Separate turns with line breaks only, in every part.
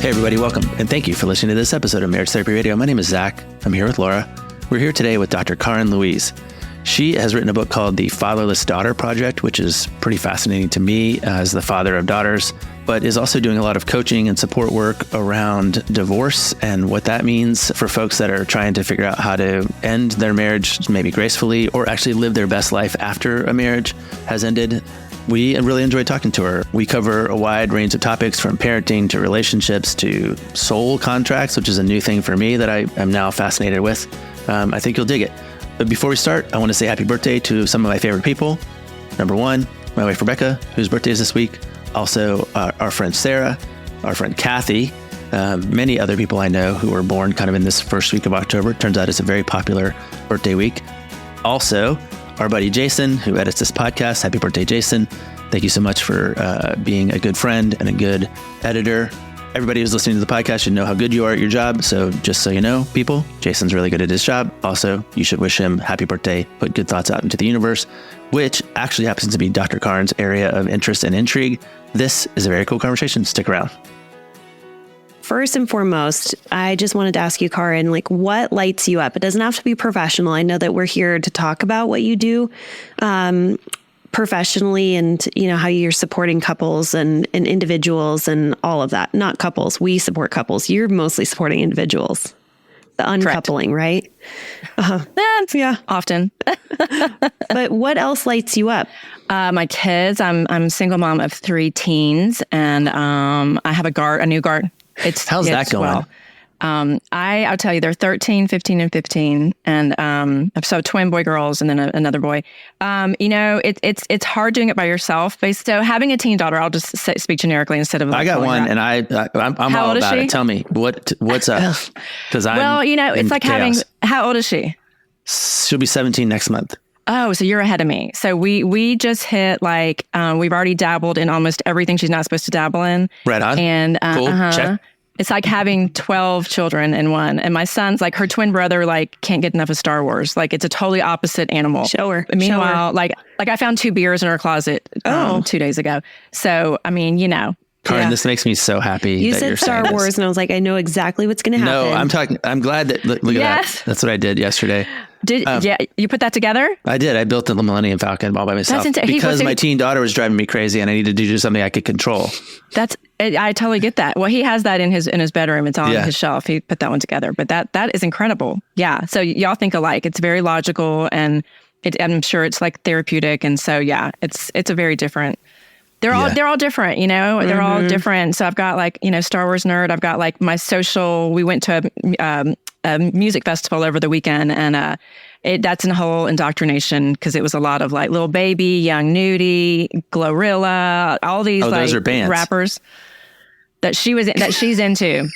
Hey, everybody, welcome. And thank you for listening to this episode of Marriage Therapy Radio. My name is Zach. I'm here with Laura. We're here today with Dr. Karin Luise. She has written a book called The Fatherless Daughter Project, which is pretty fascinating to me as the father of daughters, but is also doing a lot of coaching and support work around divorce and what that means for folks that are trying to figure out how to end their marriage maybe gracefully or actually live their best life after a marriage has ended. We really enjoyed talking to her. We cover a wide range of topics from parenting to relationships to soul contracts, which is a new thing for me that I am now fascinated with. I think you'll dig it. But before we start, I want to say happy birthday to some of my favorite people. Number one, my wife, Rebecca, whose birthday is this week. Also, our friend Sarah, our friend Kathy, many other people I know who were born kind of in this first week of October. Turns out it's a very popular birthday week. Also, our buddy Jason, who edits this podcast. Happy birthday, Jason. Thank you so much for being a good friend and a good editor. Everybody who's listening to the podcast should know how good you are at your job. So just so you know, people, Jason's really good at his job. Also, you should wish him happy birthday, put good thoughts out into the universe, which actually happens to be Dr. Karin's area of interest and intrigue. This is a very cool conversation. Stick around.
First and foremost, I just wanted to ask you, Karin, what lights you up? It doesn't have to be professional. I know that we're here to talk about what you do professionally and, how you're supporting couples and individuals and all of that. Not couples. We support couples. You're mostly supporting individuals. The uncoupling, correct. Right?
Yeah, often.
But what else lights you up?
My kids. I'm a single mom of 3 teens, and I have a new guard.
How's that going?
Well, I'll tell you, they're 13, 15, and 15. And so twin boy girls and then another boy. It's hard doing it by yourself. So having a teen daughter, I'll just speak generically instead of...
I got one and I'm all about it. Tell me, what's up? Because
it's like
chaos.
How old is she?
She'll be 17 next month.
Oh, so you're ahead of me. So we just hit we've already dabbled in almost everything she's not supposed to dabble in.
Right on.
And
cool. Check.
It's like having 12 children in one. And my son's her twin brother, can't get enough of Star Wars. It's a totally opposite animal.
Show her.
Meanwhile, I found 2 beers in her closet 2 days ago. So,
Karin, this makes me so happy.
You said Star Wars, and I was like, I know exactly what's going to happen.
I'm glad that, look at that. That's what I did yesterday.
You put that together?
I did. I built the Millennium Falcon all by myself because my teen daughter was driving me crazy and I needed to do something I could control.
I totally get that. Well, he has that in his bedroom. It's on his shelf. He put that one together, but that is incredible. Yeah. So y'all think alike. It's very logical and I'm sure it's therapeutic. And so, it's a very different. They're all different, they're all different. So I've got Star Wars nerd. I've got my social, we went to a music festival over the weekend and that's a whole indoctrination because it was a lot of Lil Baby, Young Nudie, Glorilla, all these
those are bands.
Rappers that she's into.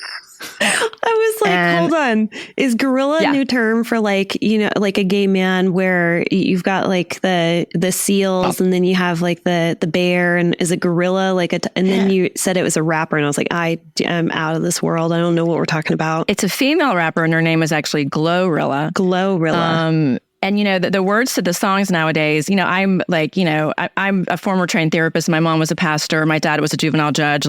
I was hold on. Is gorilla a new term for a gay man where you've got the seals and then you have the bear and is a gorilla and then you said it was a rapper and I was like, I am out of this world. I don't know what we're talking about.
It's a female rapper and her name is actually Glorilla.
Glorilla.
And, the words to the songs nowadays, I'm I'm a former trained therapist. My mom was a pastor. My dad was a juvenile judge.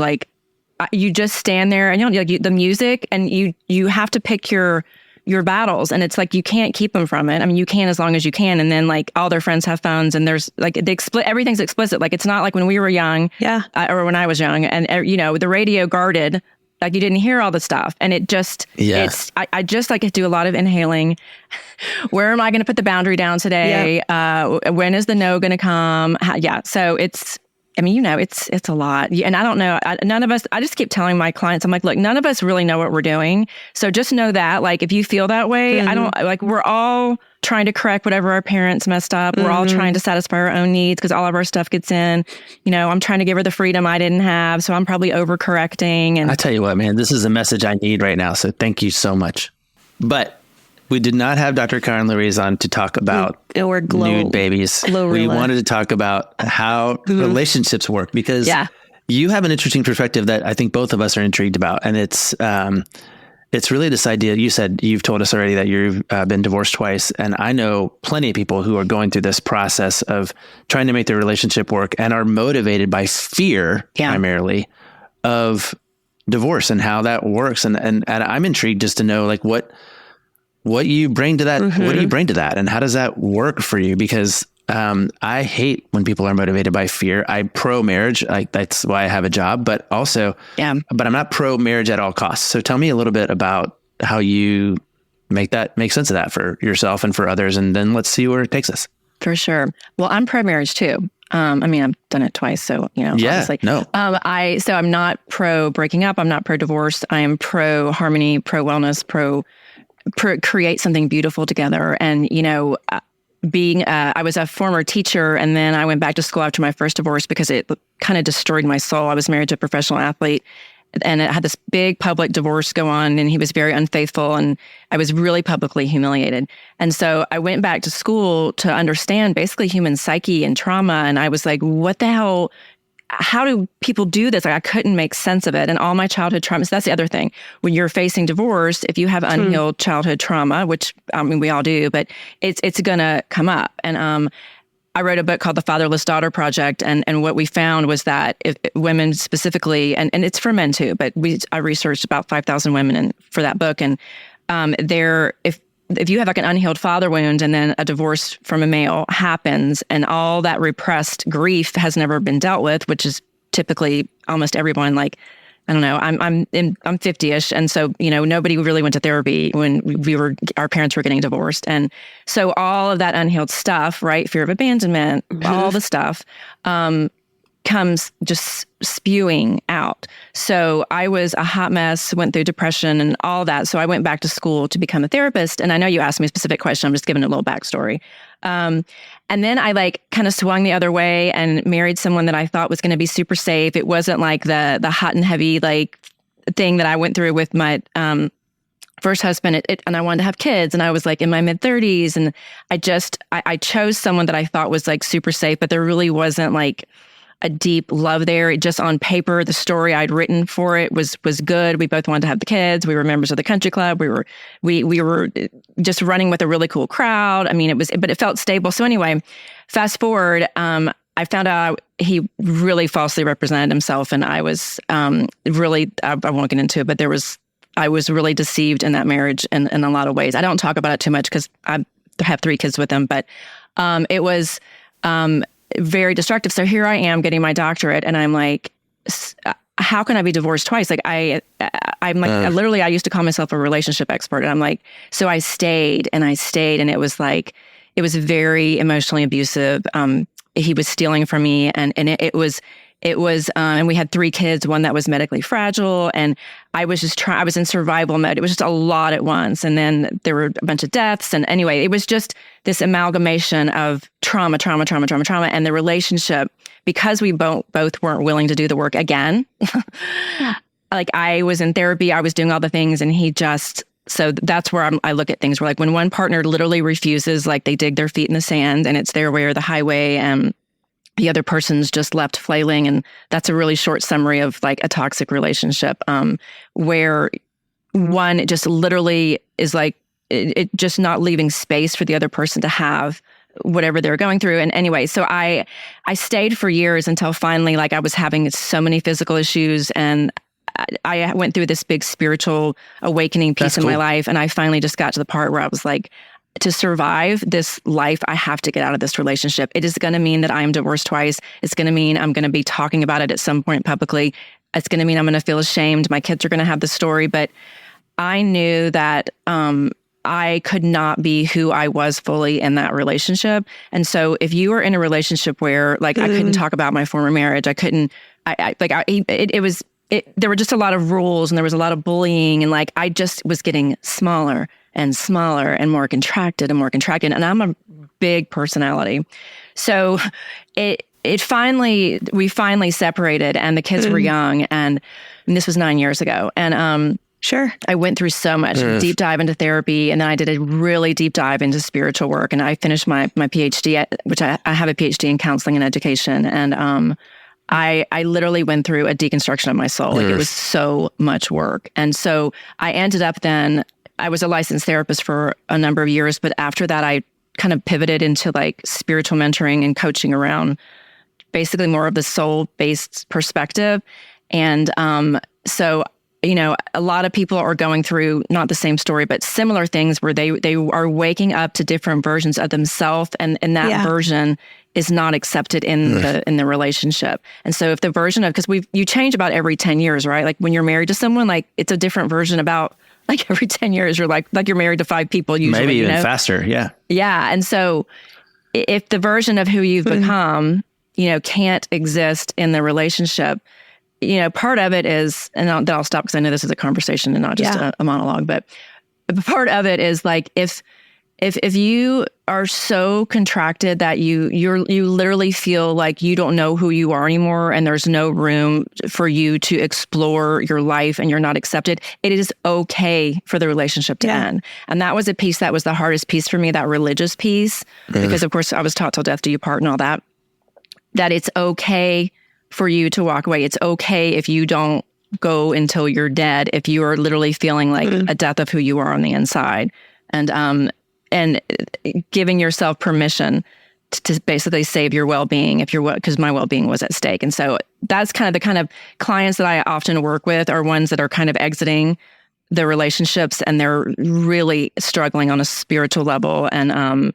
You just stand there and the music and you have to pick your battles and it's you can't keep them from it. I mean, you can as long as you can. And then all their friends have phones and there's everything's explicit. It's not like when we were young or when I was young and, the radio guarded, you didn't hear all the stuff. And it just, I just to do a lot of inhaling. Where am I going to put the boundary down today? When is the no going to come? So it's a lot. And I don't know, none of us, I just keep telling my clients, I'm look, none of us really know what we're doing. So just know that, if you feel that way, I don't, we're all trying to correct whatever our parents messed up. We're all trying to satisfy our own needs because all of our stuff gets in. I'm trying to give her the freedom I didn't have. So I'm probably overcorrecting. And
I tell you what, man, this is a message I need right now. So thank you so much. But we did not have Dr. Karin Luise on to talk about nude babies. We wanted to talk about how relationships work because you have an interesting perspective that I think both of us are intrigued about. And it's really this idea. You said you've told us already that you've been divorced twice. And I know plenty of people who are going through this process of trying to make their relationship work and are motivated by fear primarily of divorce and how that works. And I'm intrigued just to know like what you bring to that, what do you bring to that? And how does that work for you? Because I hate when people are motivated by fear. I'm pro marriage. That's why I have a job, but also, but I'm not pro marriage at all costs. So tell me a little bit about how you make sense of that for yourself and for others. And then let's see where it takes us.
For sure. Well, I'm pro marriage too. I mean, I've done it twice. So, obviously.
No.
So I'm not pro breaking up. I'm not pro divorce. I am pro harmony, pro wellness, pro create something beautiful together. And, I was a former teacher, and then I went back to school after my first divorce because it kind of destroyed my soul. I was married to a professional athlete, and it had this big public divorce go on, and he was very unfaithful, and I was really publicly humiliated. And so I went back to school to understand basically human psyche and trauma, and I was like, what the hell? How do people do this? Like, I couldn't make sense of it. And all my childhood trauma. So that's the other thing. When you're facing divorce, if you have unhealed childhood trauma, which we all do, but it's going to come up. And I wrote a book called The Fatherless Daughter Project. And what we found was that if women specifically, and it's for men too, but I researched about 5,000 women for that book. And if you have like an unhealed father wound and then a divorce from a male happens and all that repressed grief has never been dealt with, which is typically almost everyone, like, I don't know, I'm 50-ish. And so, nobody really went to therapy when our parents were getting divorced. And so all of that unhealed stuff, right? Fear of abandonment, all the stuff, comes just spewing out. So I was a hot mess, went through depression and all that. So I went back to school to become a therapist. And I know you asked me a specific question. I'm just giving a little backstory. And then I kind of swung the other way and married someone that I thought was going to be super safe. It wasn't like the hot and heavy thing that I went through with my first husband. And I wanted to have kids, and I was in my mid 30s, and I chose someone that I thought was super safe, but there really wasn't a deep love there. It just on paper, the story I'd written for it was good. We both wanted to have the kids. We were members of the country club. We were just running with a really cool crowd. I mean, but it felt stable. So anyway, fast forward, I found out he really falsely represented himself, and I was really, I won't get into it, but I was really deceived in that marriage in a lot of ways. I don't talk about it too much because I have 3 kids with him, but it was very destructive. So here I am getting my doctorate, and I'm like, how can I be divorced twice? I'm literally, I used to call myself a relationship expert. And I'm like, so I stayed, and it was very emotionally abusive. He was stealing from me, and it was, and we had 3 kids, one that was medically fragile, and I was I was in survival mode. It was just a lot at once. And then there were a bunch of deaths. And anyway, it was just this amalgamation of trauma. And the relationship, because we both weren't willing to do the work again, I was in therapy, I was doing all the things, and so that's where I look at things where when one partner literally refuses, they dig their feet in the sand and it's their way or the highway, and the other person's just left flailing. And that's a really short summary of a toxic relationship, where one just literally is it just not leaving space for the other person to have whatever they're going through. And anyway, so I stayed for years until finally, I was having so many physical issues, and I went through this big spiritual awakening piece in my life. And I finally just got to the part where I was to survive this life, I have to get out of this relationship. It is going to mean that I am divorced twice. It's going to mean I'm going to be talking about it at some point publicly. It's going to mean I'm going to feel ashamed. My kids are going to have the story. But I knew that I could not be who I was fully in that relationship. And so if you are in a relationship where I couldn't talk about my former marriage, I couldn't, there were just a lot of rules, and there was a lot of bullying, and I just was getting smaller and smaller and more contracted. And I'm a big personality. So we finally separated, and the kids were young, and this was 9 years ago. And
sure,
I went through so much deep dive into therapy, and then I did a really deep dive into spiritual work, and I finished my PhD, which I have a PhD in counseling and education. And I literally went through a deconstruction of my soul. It was so much work. And so I ended up then, I was a licensed therapist for a number of years, but after that, I kind of pivoted into spiritual mentoring and coaching around basically more of the soul-based perspective. And so a lot of people are going through not the same story, but similar things where they are waking up to different versions of themselves, and that version is not accepted in the relationship. And so if the version of, because you change about every 10 years, right? Like when you're married to someone, like it's a different version about like every 10 years, you're like you're married to 5 people usually.
Maybe even faster. Yeah.
Yeah. And so if the version of who you've become, can't exist in the relationship, part of it is, and then I'll stop because I know this is a conversation and not just a monologue, but part of it is like, if you are so contracted that you literally feel like you don't know who you are anymore, and there's no room for you to explore your life, and you're not accepted, it is okay for the relationship to end. And that was a piece that was the hardest piece for me, that religious piece, because of course I was taught till death do you part and all that it's okay for you to walk away. It's okay if you don't go until you're dead, if you are literally feeling like a death of who you are on the inside. And giving yourself permission to basically save your well-being, because my well-being was at stake. And so that's kind of the kind of clients that I often work with are ones that are kind of exiting the relationships, and they're really struggling on a spiritual level. And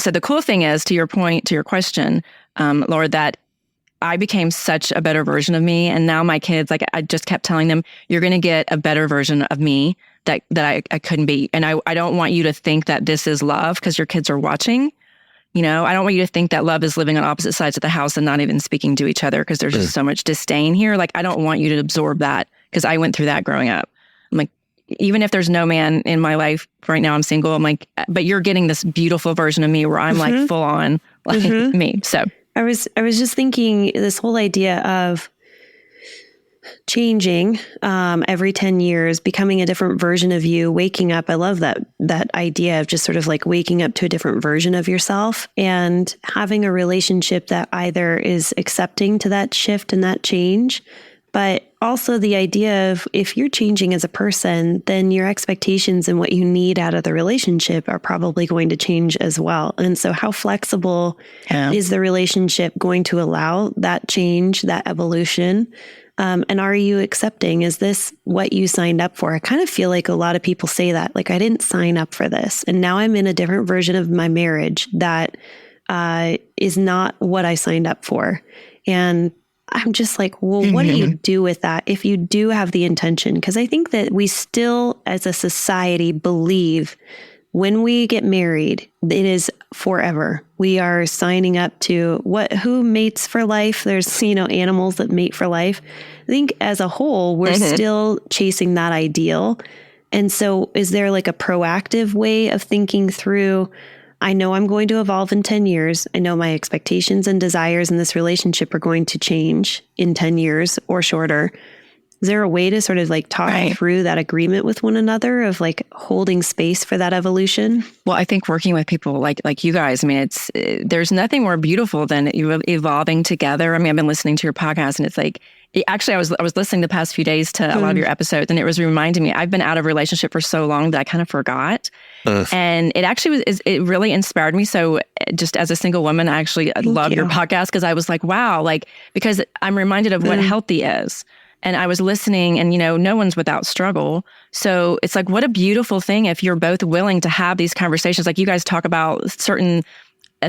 so the cool thing is, to your point, to your question, Laura, that I became such a better version of me. And now my kids, like I just kept telling them, you're going to get a better version of me that I couldn't be. And I don't want you to think that this is love because your kids are watching. I don't want you to think that love is living on opposite sides of the house and not even speaking to each other because there's just so much disdain here. Like, I don't want you to absorb that because I went through that growing up. I'm like, even if there's no man in my life right now, I'm single. I'm like, but you're getting this beautiful version of me where I'm like full on like me. So
I was just thinking this whole idea of changing every 10 years, becoming a different version of you, waking up. I love that idea of just sort of like waking up to a different version of yourself and having a relationship that either is accepting to that shift and that change, but also the idea of if you're changing as a person, then your expectations and what you need out of the relationship are probably going to change as well. And so how flexible is the relationship going to allow that change, that evolution? And are you accepting? Is this what you signed up for? I kind of feel like a lot of people say that, like, I didn't sign up for this. And now I'm in a different version of my marriage that is not what I signed up for. And I'm just like, well, what do you do with that if you do have the intention? Because I think that we still, as a society, believe when we get married, it is forever. We are signing up to who mates for life. There's, animals that mate for life. I think as a whole, we're still chasing that ideal. And so is there like a proactive way of thinking through, I know I'm going to evolve in 10 years. I know my expectations and desires in this relationship are going to change in 10 years or shorter. Is there a way to sort of like talk through that agreement with one another of like holding space for that evolution?
Well, I think working with people like you guys, I mean, there's nothing more beautiful than evolving together. I mean, I've been listening to your podcast, and it's like, actually, I was listening the past few days to a lot of your episodes, and it was reminding me, I've been out of a relationship for so long that I kind of forgot. And it actually it really inspired me. So just as a single woman, I actually love your podcast because I was like, wow, because I'm reminded of what healthy is. And I was listening, and, no one's without struggle. So it's like, what a beautiful thing if you're both willing to have these conversations. Like you guys talk about certain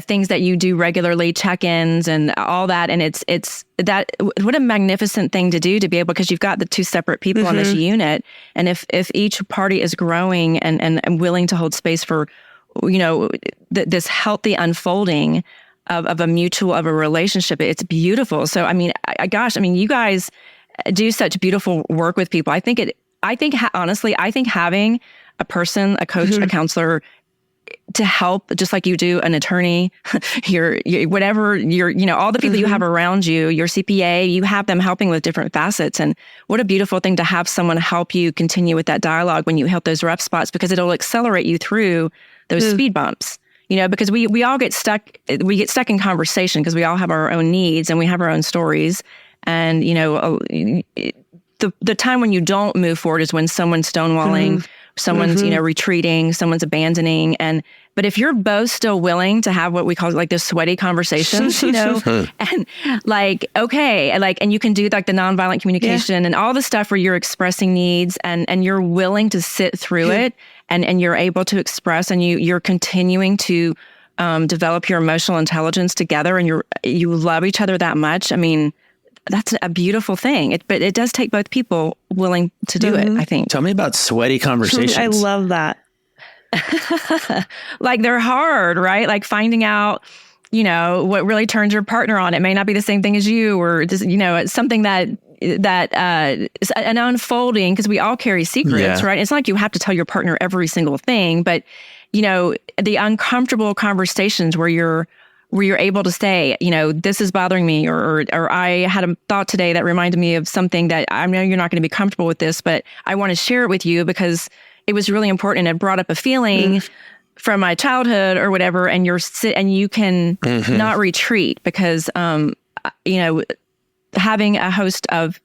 things that you do regularly, check-ins and all that. And it's that, what a magnificent thing to do, to be able, because you've got the two separate people on this unit. And if each party is growing and willing to hold space for, this healthy unfolding of a relationship, it's beautiful. So, I mean, you guys do such beautiful work with people. Honestly, I think having a person, a coach, a counselor to help, just like you do, an attorney, your whatever, all the people you have around you, your CPA, you have them helping with different facets. And what a beautiful thing to have someone help you continue with that dialogue when you hit those rough spots, because it'll accelerate you through those speed bumps. Because we all get stuck. We get stuck in conversation because we all have our own needs and we have our own stories. And, the time when you don't move forward is when someone's stonewalling, someone's, retreating, someone's abandoning. But if you're both still willing to have what we call like the sweaty conversations, and like, okay, and you can do like the nonviolent communication and all the stuff where you're expressing needs and you're willing to sit through it and you're able to express and you're continuing to develop your emotional intelligence together and you love each other that much. I mean, that's a beautiful thing. But it does take both people willing to do it, I think.
Tell me about sweaty conversations.
I love that.
Like they're hard, right? Like finding out, what really turns your partner on. It may not be the same thing as you, or just, it's something that is an unfolding, because we all carry secrets, right? It's not like you have to tell your partner every single thing, but the uncomfortable conversations where you're able to say, this is bothering me, or I had a thought today that reminded me of something that I know you're not going to be comfortable with this, but I want to share it with you because it was really important. It brought up a feeling from my childhood or whatever, and you can not retreat because, having a host of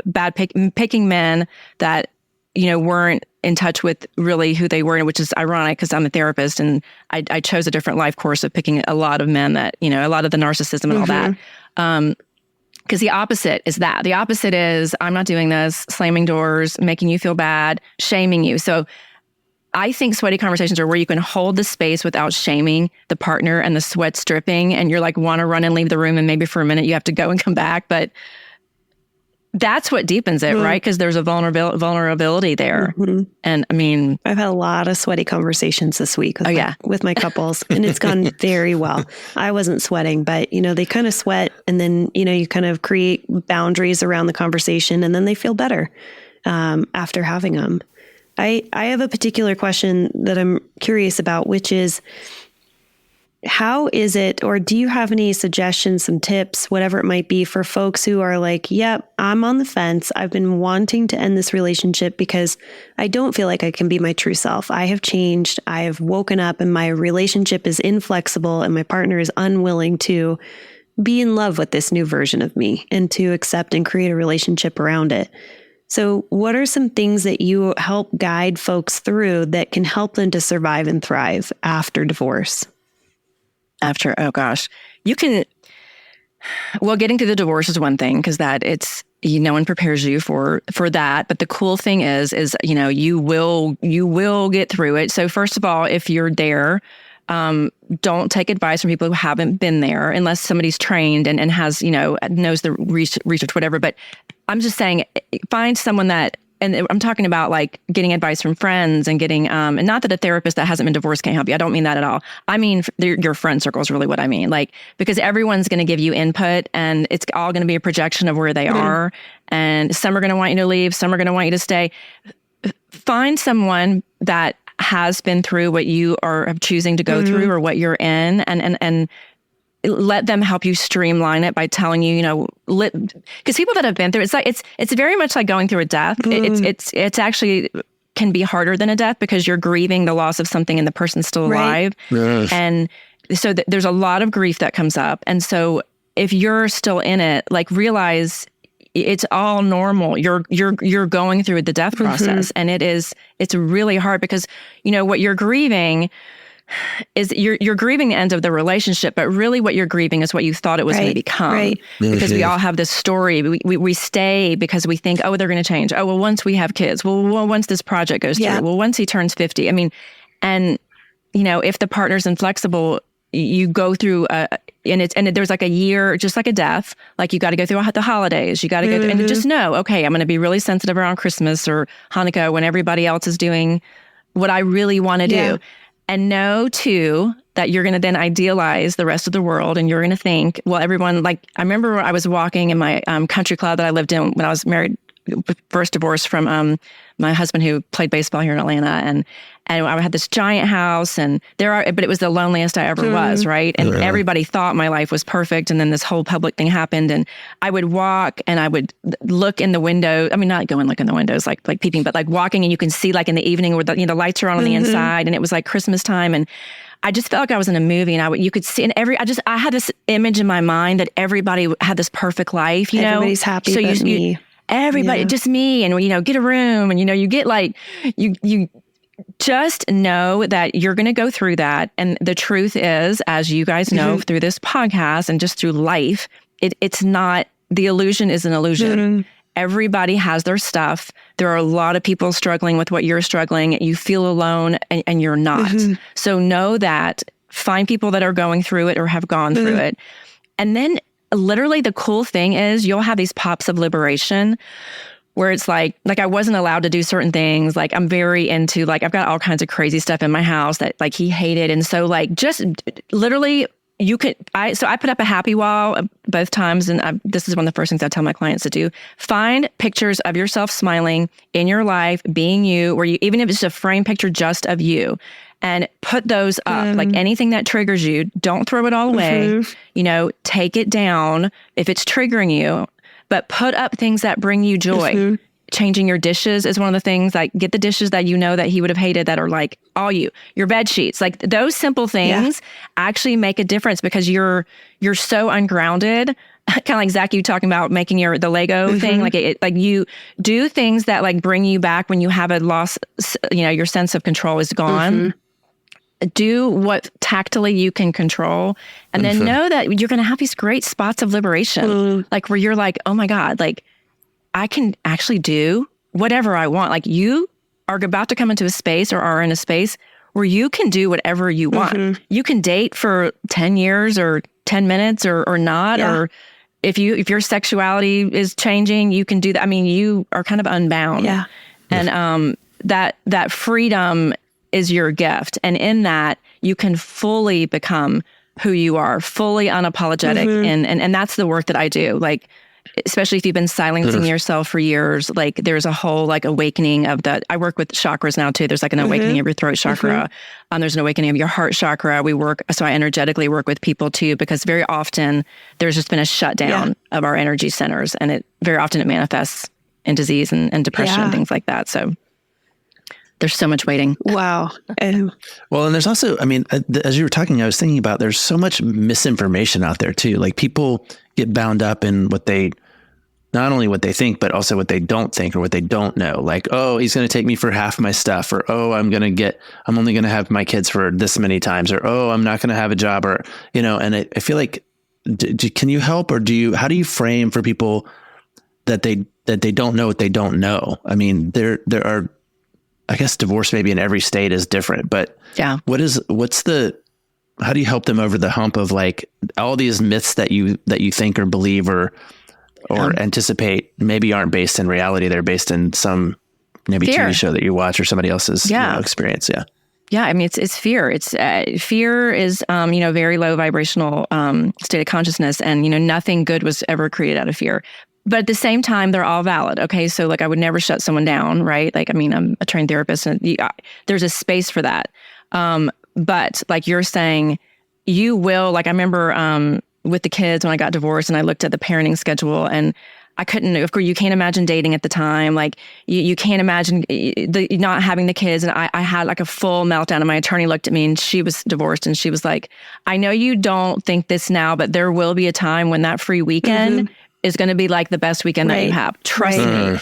bad picking men that, weren't in touch with really who they were, which is ironic because I'm a therapist and I chose a different life course of picking a lot of men that, a lot of the narcissism and all that. Because the opposite is that. The opposite is, I'm not doing this, slamming doors, making you feel bad, shaming you. So I think sweaty conversations are where you can hold the space without shaming the partner and the sweat dripping, and you're like, want to run and leave the room, and maybe for a minute you have to go and come back. But that's what deepens it, right? Because there's a vulnerability there. And I mean,
I've had a lot of sweaty conversations this week with my couples, and it's gone very well. I wasn't sweating, but they kind of sweat, and then, you kind of create boundaries around the conversation, and then they feel better after having them. I have a particular question that I'm curious about, which is, how is it, or do you have any suggestions, some tips, whatever it might be, for folks who are like, yep, I'm on the fence. I've been wanting to end this relationship because I don't feel like I can be my true self. I have changed. I have woken up and my relationship is inflexible and my partner is unwilling to be in love with this new version of me and to accept and create a relationship around it. So what are some things that you help guide folks through that can help them to survive and thrive after divorce?
Oh gosh, getting through the divorce is one thing, because no one prepares you for that. But the cool thing is, you will get through it. So first of all, if you're there, don't take advice from people who haven't been there, unless somebody's trained and has, knows the research, whatever. But I'm just saying, find someone that, and I'm talking about like getting advice from friends and getting, and not that a therapist that hasn't been divorced can't help you. I don't mean that at all. I mean, your friend circle is really what I mean. Like, because everyone's going to give you input and it's all going to be a projection of where they are. And some are going to want you to leave. Some are going to want you to stay. Find someone that has been through what you are choosing to go through or what you're in, and let them help you streamline it by telling you, because people that have been through it's very much like going through a death. It's actually can be harder than a death because you're grieving the loss of something and the person's still alive. Yes. And so there's a lot of grief that comes up. And so if you're still in it, like, realize it's all normal. You're going through the death process, and it's really hard because, what you're grieving is you're grieving the end of the relationship, but really what you're grieving is what you thought it was going to become. Because we all have this story. We stay because we think, oh, they're going to change. Oh, well, once we have kids. Well, once this project goes through. Well, once he turns 50. I mean, and if the partner's inflexible, you go through and there's like a year, just like a death. Like, you got to go through the holidays. You got to go through, and just know, okay, I'm going to be really sensitive around Christmas or Hanukkah when everybody else is doing what I really want to do. And know, too, that you're going to then idealize the rest of the world, and you're going to think, well, everyone, like, I remember I was walking in my country club that I lived in when I was married, first divorced from my husband who played baseball here in Atlanta, and I had this giant house, but it was the loneliest I ever was, right? And everybody thought my life was perfect, and then this whole public thing happened, and I would walk and I would look in the window. I mean, not go and look in the windows like peeping, but like walking, and you can see, like, in the evening where the lights are on the inside, and it was like Christmas time, and I just felt like I was in a movie, and you could see, and I had this image in my mind that everybody had this perfect life,
Everybody's happy but me.
everybody, just me, and, get a room. And, you get like, you just know that you're going to go through that. And the truth is, as you guys know, through this podcast and just through life, it's not, the illusion is an illusion. Everybody has their stuff. There are a lot of people struggling with what you're struggling. You feel alone and you're not. So know that. Find people that are going through it or have gone through it. And then literally the cool thing is you'll have these pops of liberation where it's like I wasn't allowed to do certain things. Like I'm very into, like, I've got all kinds of crazy stuff in my house that like he hated. And so like just literally I put up a happy wall both times. And this is one of the first things I tell my clients to do. Find pictures of yourself smiling in your life, being you, where even if it's a frame picture just of you, and put those up. Like anything that triggers you, don't throw it all away. Take it down if it's triggering you, but put up things that bring you joy. Changing your dishes is one of the things. Like, get the dishes that that he would have hated that are like all your bed sheets. Like those simple things actually make a difference because you're so ungrounded. Kind of like Zach, you talking about making the Lego thing. Like like you do things that like bring you back when you have a loss. Your sense of control is gone. Do what tactily you can control, and then know that you're going to have these great spots of liberation, like where you're like, oh my God, like I can actually do whatever I want. Like you are about to come into a space or are in a space where you can do whatever you want. You can date for 10 years or 10 minutes or not. Or if your sexuality is changing, you can do that. I mean, you are kind of unbound. And that freedom is your gift. And in that, you can fully become who you are, fully unapologetic. And that's the work that I do. Like, especially if you've been silencing yourself for years, like there's a whole like awakening of that. I work with chakras now too. There's like an awakening of your throat chakra. There's an awakening of your heart chakra. So I energetically work with people too, because very often there's just been a shutdown of our energy centers, and very often it manifests in disease and depression and things like that. So there's so much waiting.
Wow.
Well, and there's also, I mean, as you were talking, I was thinking about there's so much misinformation out there too. Like people get bound up in not only what they think, but also what they don't think or what they don't know. Like, oh, he's going to take me for half my stuff, or, oh, I'm only going to have my kids for this many times, or, oh, I'm not going to have a job, or, and I feel like, can you help, or how do you frame for people that they don't know what they don't know? I mean, there are, I guess divorce maybe in every state is different, but how do you help them over the hump of like all these myths that you think or believe or anticipate maybe aren't based in reality? They're based in some maybe fear. TV show that you watch or somebody else's experience. Yeah.
Yeah. I mean, it's fear. It's fear is, very low vibrational state of consciousness, and, nothing good was ever created out of fear. But at the same time, they're all valid. Okay. So like I would never shut someone down, right? Like, I mean, I'm a trained therapist and there's a space for that. But like you're saying, you will, like I remember with the kids when I got divorced and I looked at the parenting schedule and I couldn't, of course, you can't imagine dating at the time. Like you can't imagine not having the kids. And I had like a full meltdown, and my attorney looked at me, and she was divorced, and she was like, I know you don't think this now, but there will be a time when that free weekend is going to be like the best weekend that you have. Trust me.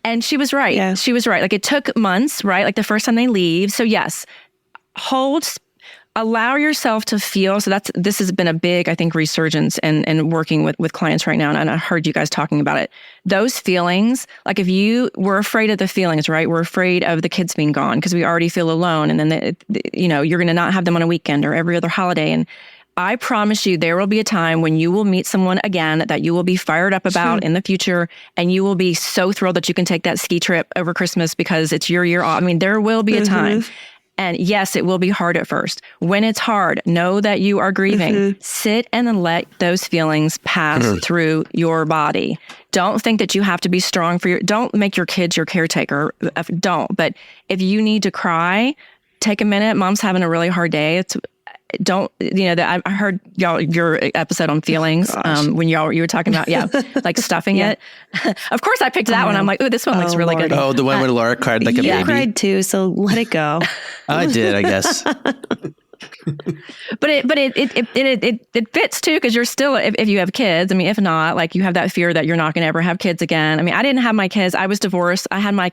And she was right. Yeah. She was right. Like it took months, right? Like the first time they leave. So yes, allow yourself to feel. So this has been a big, I think, resurgence and working with clients right now. And I heard you guys talking about it. Those feelings, like if we're afraid of the feelings, right? We're afraid of the kids being gone because we already feel alone. And then, you're going to not have them on a weekend or every other holiday. And I promise you, there will be a time when you will meet someone again that you will be fired up about in the future, and you will be so thrilled that you can take that ski trip over Christmas because it's your year off. I mean, there will be a time. And yes, it will be hard at first. When it's hard, know that you are grieving. Sit and then let those feelings pass through your body. Don't think that you have to be strong don't make your kids your caretaker. Don't. But if you need to cry, take a minute. Mom's having a really hard day. I heard your episode on feelings when you were talking about like stuffing it. Of course, I picked that one. I'm like, ooh, this one looks really good.
Oh, the one where Laura cried like a baby.
I cried too, so let it go.
I did, I guess.
But it fits too, because you're still, if you have kids, I mean, if not, like you have that fear that you're not going to ever have kids again. I mean, I didn't have my kids. I was divorced. I had my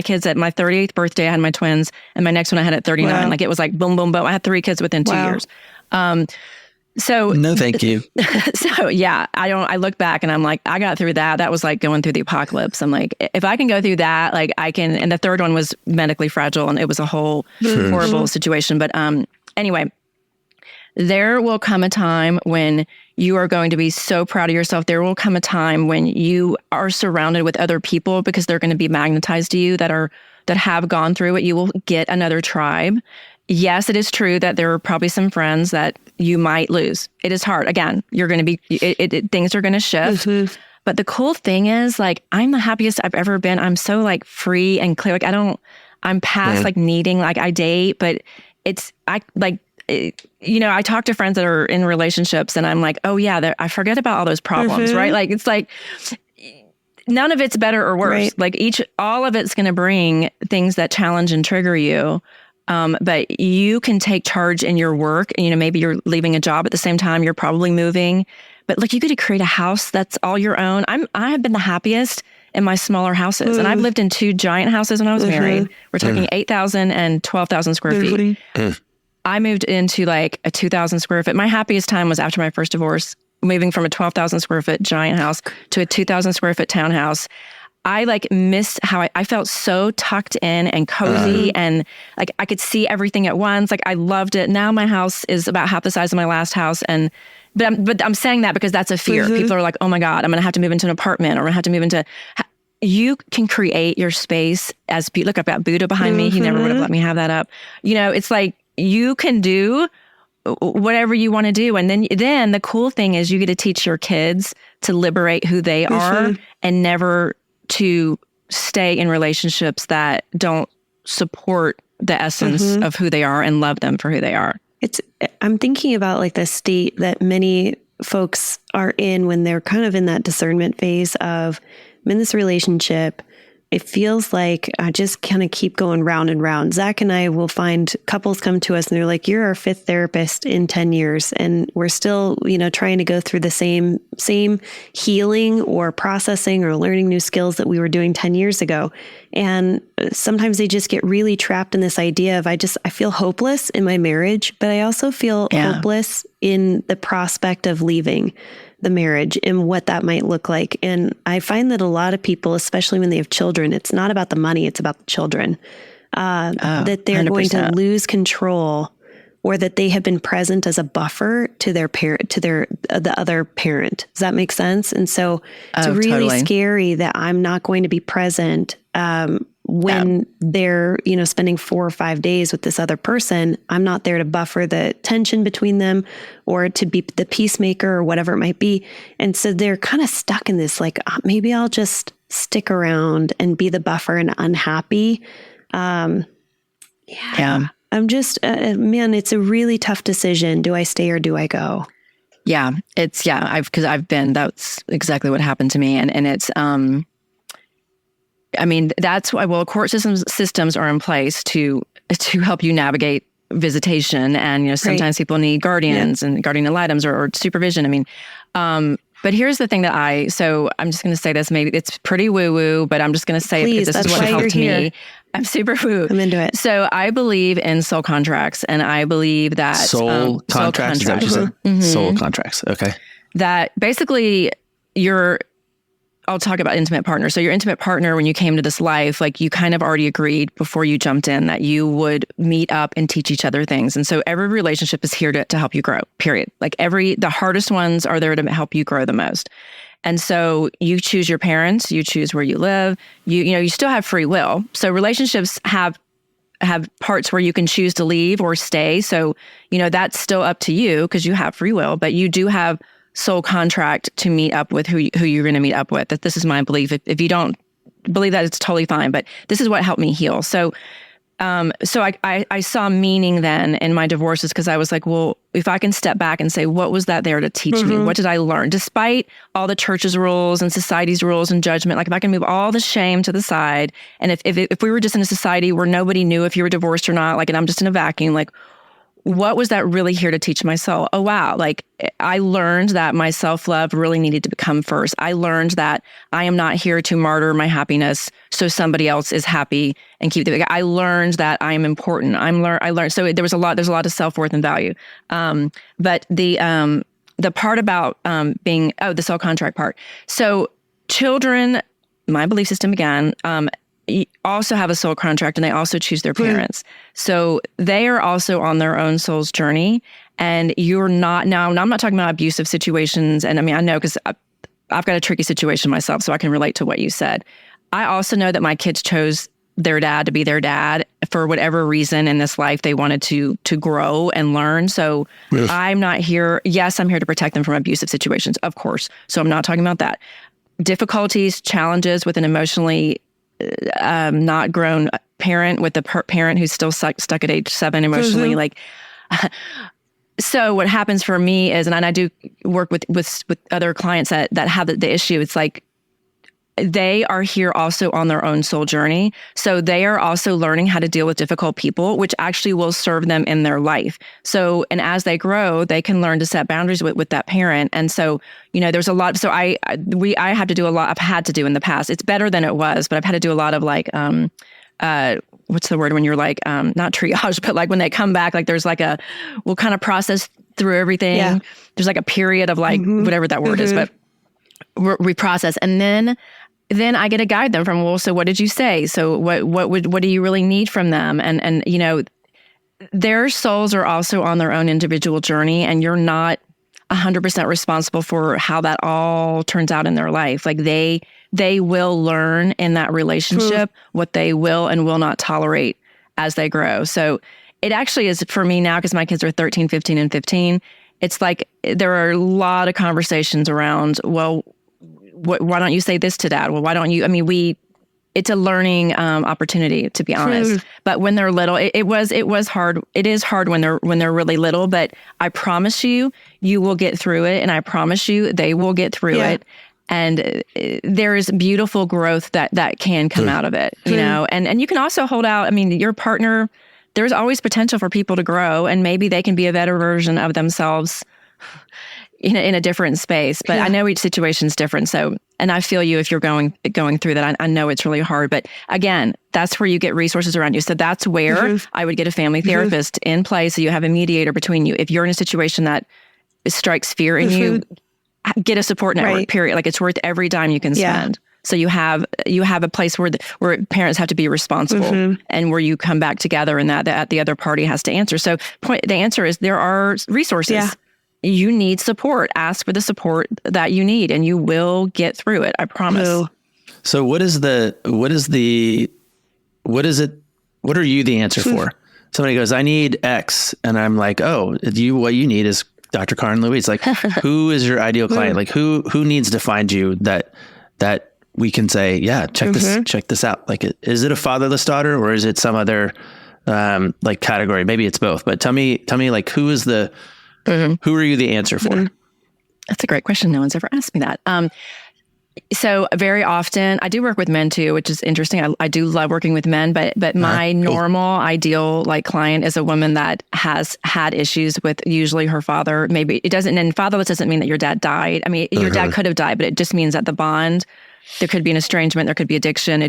kids at my 38th birthday. I had my twins, and my next one I had at 39. Wow. Like it was like boom, boom, boom. I had 3 kids within 2 years. So
no, thank you.
So yeah, I look back and I'm like, I got through that. That was like going through the apocalypse. I'm like, if I can go through that, like I can. And the third one was medically fragile, and it was a whole horrible situation. But anyway, there will come a time when you are going to be so proud of yourself. There will come a time when you are surrounded with other people, because they're going to be magnetized to you that have gone through it. You will get another tribe. Yes, it is true that there are probably some friends that you might lose. It is hard. Again, you're going to be, things are going to shift. Mm-hmm. But the cool thing is, like, I'm the happiest I've ever been. I'm so like free and clear. Like I'm past like needing, like I date, but I talk to friends that are in relationships, and I'm like, oh yeah, I forget about all those problems, right? Like, it's like, none of it's better or worse. Right. Like all of it's going to bring things that challenge and trigger you. But you can take charge in your work. Maybe you're leaving a job at the same time. You're probably moving, but like you get to create a house that's all your own. I have been the happiest in my smaller houses, and I've lived in 2 giant houses when I was married. We're talking 8,000 and 12,000 square feet. I moved into like a 2,000 square foot. My happiest time was after my first divorce, moving from a 12,000 square foot giant house to a 2,000 square foot townhouse. I like missed how I felt so tucked in and cozy, and like I could see everything at once. Like I loved it. Now my house is about half the size of my last house, but I'm saying that because that's a fear. People are like, oh my God, I'm going to have to move into an apartment, or I'm going to have to move into. You can create your space as look. I've got Buddha behind me. He never would have let me have that up. It's like you can do whatever you want to do, and then the cool thing is you get to teach your kids to liberate who they are and never to stay in relationships that don't support the essence of who they are and love them for who they are. I'm thinking about like the state that many folks are in when they're kind of in that discernment phase of, I'm in this relationship. It feels like I just kind of keep going round and round. Zach and I will find couples come to us and they're like, you're our 5th therapist in 10 years. And we're still, trying to go through the same healing or processing or learning new skills that we were doing 10 years ago. And sometimes they just get really trapped in this idea of, I feel hopeless in my marriage, but I also feel hopeless in the prospect of leaving the marriage and what that might look like. And I find that a lot of people, especially when they have children, it's not about the money, it's about the children, that they're 100%. Going to lose control, or that they have been present as a buffer to their parent, to the other parent. Does that make sense? And so it's really scary that I'm not going to be present when they're, spending 4 or 5 days with this other person. I'm not there to buffer the tension between them or to be the peacemaker or whatever it might be. And so they're kind of stuck in this, like, maybe I'll just stick around and be the buffer and unhappy. I'm just, man, it's a really tough decision. Do I stay or do I go? Yeah, because that's exactly what happened to me. And it's, that's why, court systems are in place to help you navigate visitation. And, sometimes people need guardians and guardian ad litems or supervision. But here's the thing that I'm just going to say this, maybe it's pretty woo-woo, but I'm just going to say it because this is what helped me. I'm super woo. I'm into it. So I believe in soul contracts, and I believe that
soul contracts. Is that what you said? Soul contracts. Okay. That
basically I'll talk about intimate partner. So your intimate partner, when you came to this life, like you kind of already agreed before you jumped in that you would meet up and teach each other things. And so every relationship is here to help you grow, period. Like the hardest ones are there to help you grow the most. And so you choose your parents, you choose where you live, you still have free will. So relationships have parts where you can choose to leave or stay. So, that's still up to you because you have free will, but you do have soul contract to meet up with who you're going to meet up with. That this is my belief. If you don't believe that, it's totally fine. But this is what helped me heal. So I saw meaning then in my divorces because I was like, well, if I can step back and say, what was that there to teach me? What did I learn? Despite all the church's rules and society's rules and judgment, like if I can move all the shame to the side, and if we were just in a society where nobody knew if you were divorced or not, like, and I'm just in a vacuum, like, what was that really here to teach my soul? Oh, wow. Like I learned that my self-love really needed to come first. I learned that I am not here to martyr my happiness so somebody else is happy and keep the, I learned that I am important. I learned. So there's a lot of self-worth and value. But the part about being, the soul contract part. So children, my belief system again, also have a soul contract and they also choose their parents. So they are also on their own soul's journey. And you're not, now I'm not talking about abusive situations. And I mean, I know because I've got a tricky situation myself, so I can relate to what you said. I also know that my kids chose their dad to be their dad for whatever reason in this life they wanted to grow and learn. So I'm not here. Yes, I'm here to protect them from abusive situations, of course. So I'm not talking about that. Difficulties, challenges with an emotionally not grown parent, with a parent who's still stuck at age 7 emotionally. Like, so what happens for me is, and I do work with other clients that have the issue. It's like, they are here also on their own soul journey. So they are also learning how to deal with difficult people, which actually will serve them in their life. So, and as they grow, they can learn to set boundaries with that parent. And so, there's a lot. So I have to do a lot. I've had to do in the past. It's better than it was, but I've had to do a lot of like, what's the word when you're like, not triage, but like when they come back, like there's like we'll kind of process through everything. Yeah. There's like a period of like, whatever that word is, but we process. And then I get to guide them from, well, so what did you say? So what do you really need from them? And their souls are also on their own individual journey, and you're not 100% responsible for how that all turns out in their life. Like they will learn in that relationship what they will and will not tolerate as they grow. So it actually is for me now, because my kids are 13, 15, and 15. It's like there are a lot of conversations around, well, why don't you say this to dad? Well, why don't you? I mean, it's a learning opportunity, to be honest. But when they're little, it was hard. It is hard when they're really little. But I promise you will get through it, and I promise you they will get through it. And there is beautiful growth that can come out of it, And you can also hold out. I mean, your partner. There's always potential for people to grow, and maybe they can be a better version of themselves in a different space. But I know each situation is different. So, and I feel you if you're going through that. I know it's really hard. But again, that's where you get resources around you. So that's where I would get a family therapist in place. So you have a mediator between you. If you're in a situation that strikes fear in you, get a support network, period. Like it's worth every dime you can spend. So you have a place where parents have to be responsible and where you come back together, and that the other party has to answer. So the answer is there are resources. Yeah. You need support. Ask for the support that you need, and you will get through it. I promise.
So what are you the answer for? Somebody goes, I need X. And I'm like, what you need is Dr. Karin Luise. Like, who is your ideal client? Like who needs to find you that we can say, yeah, check this out. Like, is it a fatherless daughter, or is it some other, like category? Maybe it's both, but tell me like, who is who are you the answer for?
That's a great question. No one's ever asked me that. So very often I do work with men too, which is interesting. I do love working with men, but my normal ideal like client is a woman that has had issues with usually her father. Maybe it doesn't, and fatherless doesn't mean that your dad died. I mean, your dad could have died, but it just means that the bond, there could be an estrangement, there could be addiction.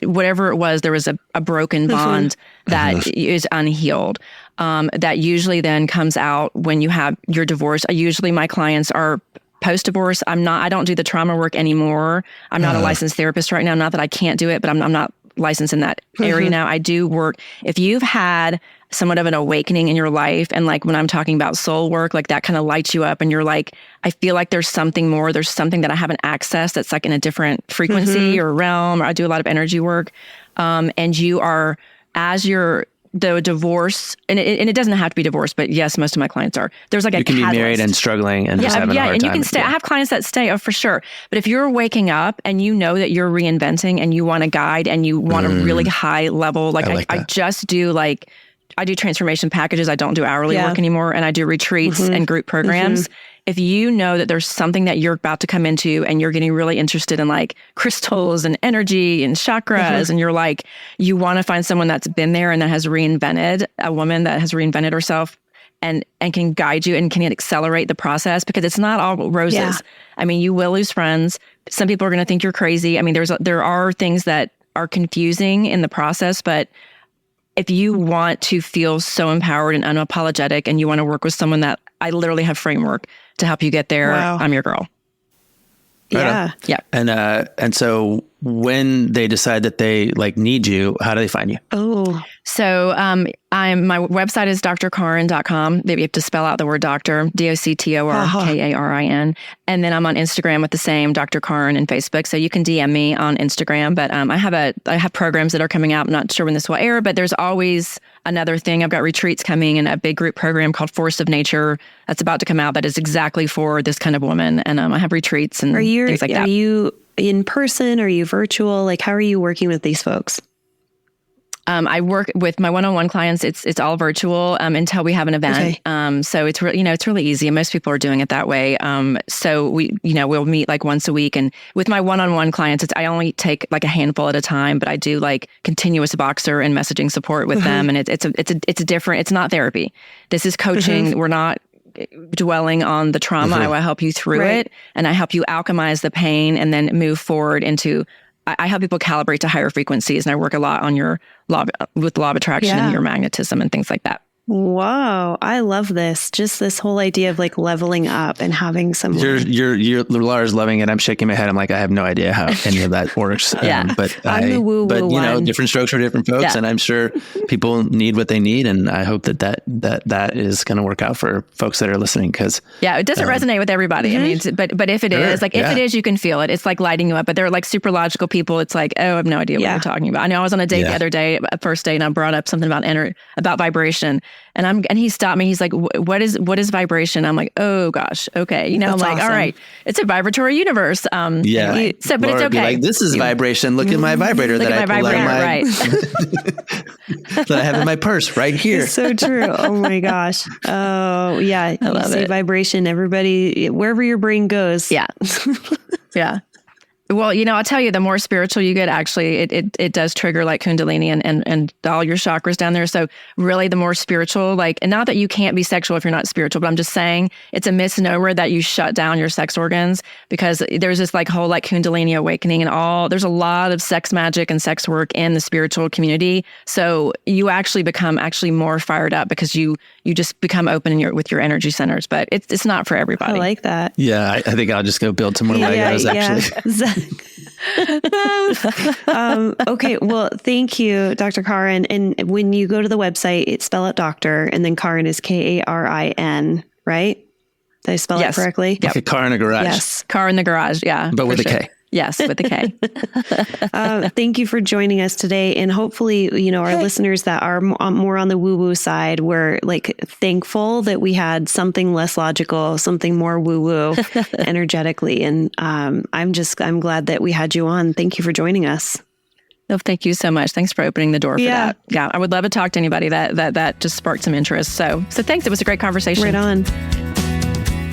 Whatever it was, there was a broken bond that is unhealed. That usually then comes out when you have your divorce. Usually my clients are post-divorce. I don't do the trauma work anymore. I'm not a licensed therapist right now. Not that I can't do it, but I'm not licensed in that area now. I do work. If you've had somewhat of an awakening in your life, and like when I'm talking about soul work, like that kind of lights you up and you're like, I feel like there's something more. There's something that I haven't accessed that's like in a different frequency or realm. Or I do a lot of energy work. And you are, as you're the divorce, and it doesn't have to be divorce, but yes, most of my clients are. There's like
you can
catalyst.
Be married and struggling and just having a hard time.
And you can stay. I have clients that stay, for sure. But if you're waking up and you know that you're reinventing and you want to guide and you want a really high level, like I just do I do transformation packages. I don't do hourly work anymore, and I do retreats and group programs. If you know that there's something that you're about to come into and you're getting really interested in like crystals and energy and chakras, and you're like, you want to find someone that's been there and that has reinvented, a woman that has reinvented herself, and can guide you and can accelerate the process, because it's not all roses.
Yeah.
I mean, you will lose friends. Some people are going to think you're crazy. I mean, there are things that are confusing in the process, but if you want to feel so empowered and unapologetic and you want to work with someone that I literally have framework to help you get there,
Wow.
I'm your girl.
Yeah.
Yeah.
And so when they decide that they like need you, how do they find you?
Oh,
So my website is drkarin.com. Maybe you have to spell out the word doctor, DOCTORKARIN. And then I'm on Instagram with the same Dr. Karin and Facebook. So you can DM me on Instagram. But I have programs that are coming out. I'm not sure when this will air, but there's always another thing. I've got retreats coming and a big group program called Force of Nature that's about to come out that is exactly for this kind of woman. And I have retreats and things like that.
Are you in person? Are you virtual? Like, how are you working with these folks?
I work with my one-on-one clients. It's all virtual until we have an event.
Okay.
So it's really easy. Most people are doing it that way. So we'll meet like once a week. And with my one-on-one clients, I only take like a handful at a time, but I do like continuous boxer and messaging support with them. And it's different. It's not therapy. This is coaching. We're not dwelling on the trauma. I will help you through it, and I help you alchemize the pain and then move forward into. I help people calibrate to higher frequencies, and I work a lot on your with law of attraction and your magnetism and things like that.
Whoa, I love this. Just this whole idea of like leveling up and having someone.
Laura's loving it. I'm shaking my head. I'm like, I have no idea how any of that works.
But
I'm the woo-woo one.
Different strokes for different folks, and I'm sure people need what they need, and I hope that is going to work out for folks that are listening. Because
it doesn't resonate with everybody. I mean, but if it is, like if it is, you can feel it. It's like lighting you up. But they're like super logical people. It's like, oh, I have no idea what you're talking about. I know I was on a date the other day, a first date, and I brought up something about vibration. And he stopped me. He's like, what is vibration? I'm like, oh gosh. Okay. I'm like, all right, it's a vibratory universe. But
Laura,
it's okay.
Be like, this is vibration. Look at my vibrator that I pull out of my, that I have in my purse right here.
It's so true. Oh my gosh. Oh yeah. I love it. Vibration. Everybody, wherever your brain goes.
Yeah. Yeah. Well, I'll tell you, the more spiritual you get, actually, it does trigger like Kundalini and all your chakras down there. So really, the more spiritual, and not that you can't be sexual if you're not spiritual, but I'm just saying it's a misnomer that you shut down your sex organs, because there's this whole Kundalini awakening and there's a lot of sex magic and sex work in the spiritual community. So you actually become more fired up because you just become open with your energy centers, but it's not for everybody.
I like that.
Yeah. I think I'll just go build some more Legos actually.
Okay. Well, thank you, Dr. Karin. And when you go to the website, spell out doctor, and then Karin is Karin, right? Did I spell it correctly?
Like a car in a garage.
Yes.
Car in the garage. Yeah.
But with a K.
Yes, with the K.
Thank you for joining us today. And hopefully, our listeners that are more on the woo-woo side, we're thankful that we had something less logical, something more woo-woo energetically. And I'm glad that we had you on. Thank you for joining us.
No, thank you so much. Thanks for opening the door for that. Yeah, I would love to talk to anybody that just sparked some interest. So thanks. It was a great conversation.
Right on.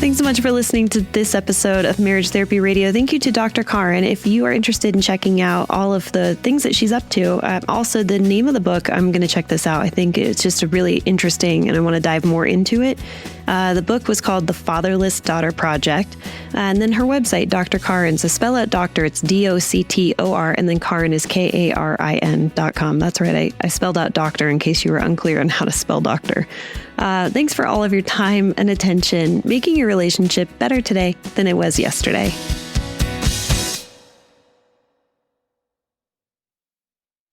Thanks so much for listening to this episode of Marriage Therapy Radio. Thank you to Dr. Karin. If you are interested in checking out all of the things that she's up to, also the name of the book, I'm going to check this out. I think it's just a really interesting, and I want to dive more into it. The book was called The Fatherless Daughter Project. And then her website, Dr. Karin. So spell out doctor, it's DOCTOR, and then Karin is KARIN.com. That's right. I spelled out doctor in case you were unclear on how to spell doctor. Thanks for all of your time and attention, making your relationship better today than it was yesterday.